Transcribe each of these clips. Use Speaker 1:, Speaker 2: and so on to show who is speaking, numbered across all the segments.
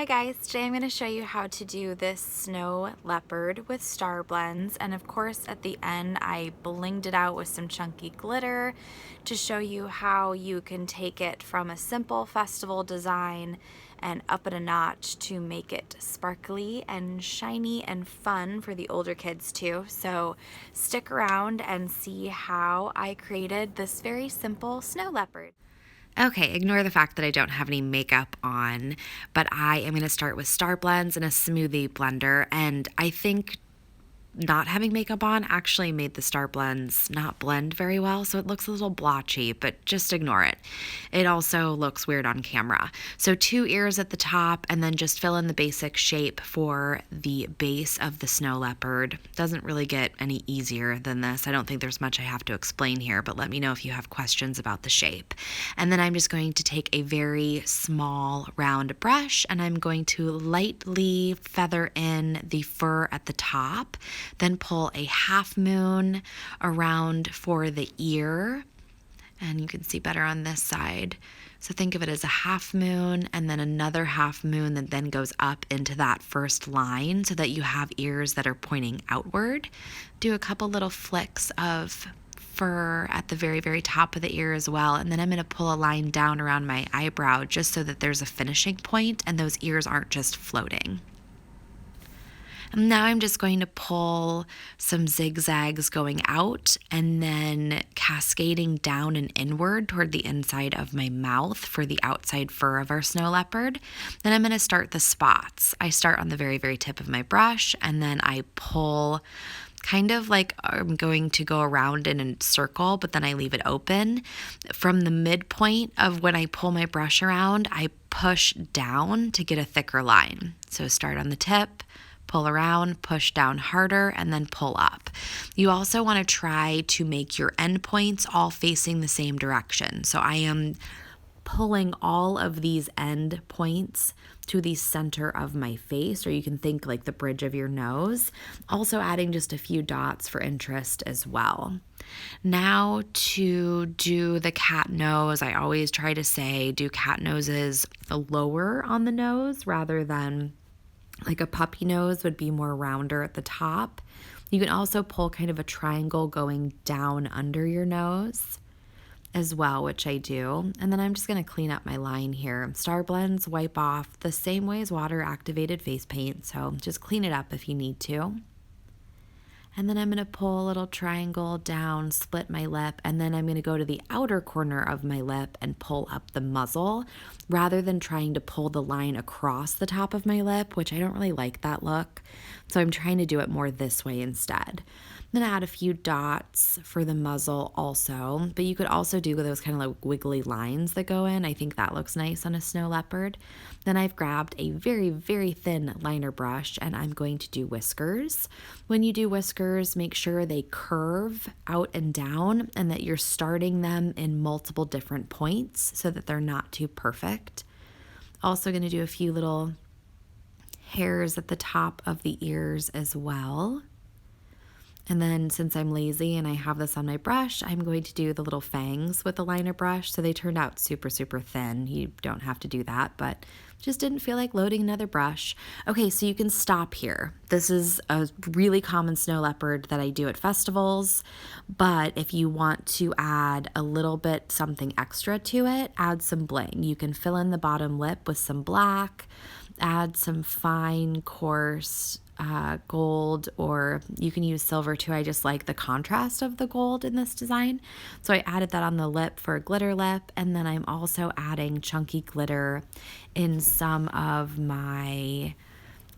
Speaker 1: Hi guys, today I'm going to show you how to do this snow leopard with StarBlends, and of course at the end I blinged it out with some chunky glitter to show you how you can take it from a simple festival design and up it a notch to make it sparkly and shiny and fun for the older kids too. So stick around and see how I created this very simple snow leopard.
Speaker 2: Okay, ignore the fact that I don't have any makeup on, but I am going to start with StarBlends and a smoothie blender, and I think not having makeup on actually made the StarBlends not blend very well, so it looks a little blotchy, but just ignore it. It also looks weird on camera. So 2 ears at the top, and then just fill in the basic shape for the base of the snow leopard. Doesn't really get any easier than this. I don't think there's much I have to explain here, but let me know if you have questions about the shape. And then I'm just going to take a very small round brush, and I'm going to lightly feather in the fur at the top. Then pull a half moon around for the ear, and you can see better on this side. So think of it as a half moon and then another half moon that then goes up into that first line so that you have ears that are pointing outward. Do a couple little flicks of fur at the very, very top of the ear as well, and then I'm going to pull a line down around my eyebrow just so that there's a finishing point and those ears aren't just floating. And now I'm just going to pull some zigzags going out and then cascading down and inward toward the inside of my mouth for the outside fur of our snow leopard. Then I'm going to start the spots. I start on the very, very tip of my brush, and then I pull kind of like I'm going to go around in a circle, but then I leave it open. From the midpoint of when I pull my brush around, I push down to get a thicker line. So start on the tip, pull around, push down harder, and then pull up. You also want to try to make your endpoints all facing the same direction. So I am pulling all of these end points to the center of my face, or you can think like the bridge of your nose, also adding just a few dots for interest as well. Now to do the cat nose, I always try to say do cat noses lower on the nose rather than like a puppy nose would be more rounder at the top. You can also pull kind of a triangle going down under your nose as well, which I do. And then I'm just going to clean up my line here. StarBlends wipe off the same way as water activated face paint, so just clean it up if you need to. And then I'm going to pull a little triangle down, split my lip, and then I'm going to go to the outer corner of my lip and pull up the muzzle rather than trying to pull the line across the top of my lip, which I don't really like that look. So I'm trying to do it more this way instead. I'm going to add a few dots for the muzzle also, but you could also do those kind of like wiggly lines that go in. I think that looks nice on a snow leopard. Then I've grabbed a very, very thin liner brush and I'm going to do whiskers. When you do whiskers, make sure they curve out and down and that you're starting them in multiple different points so that they're not too perfect. Also going to do a few little hairs at the top of the ears as well. And then since I'm lazy and I have this on my brush, I'm going to do the little fangs with the liner brush. So they turned out super, super thin. You don't have to do that, but just didn't feel like loading another brush. Okay, so you can stop here. This is a really common snow leopard that I do at festivals, but if you want to add a little bit something extra to it, add some bling. You can fill in the bottom lip with some black, add some fine, coarse gold, or you can use silver too. I just like the contrast of the gold in this design. So I added that on the lip for a glitter lip, and then I'm also adding chunky glitter in some of my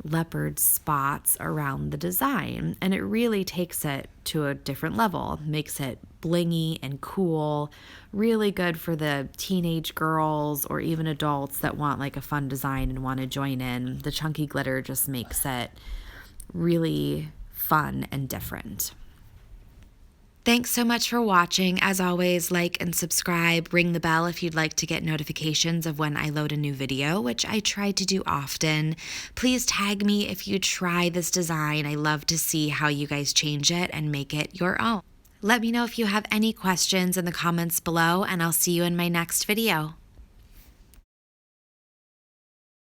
Speaker 2: leopard spots around the design, and it really takes it to a different level, makes it blingy and cool, really good for the teenage girls or even adults that want like a fun design and want to join in. The chunky glitter just makes it really fun and different. Thanks so much for watching. As always, like and subscribe, ring the bell if you'd like to get notifications of when I load a new video, which I try to do often. Please tag me if you try this design. I love to see how you guys change it and make it your own. Let me know if you have any questions in the comments below, and I'll see you in my next video.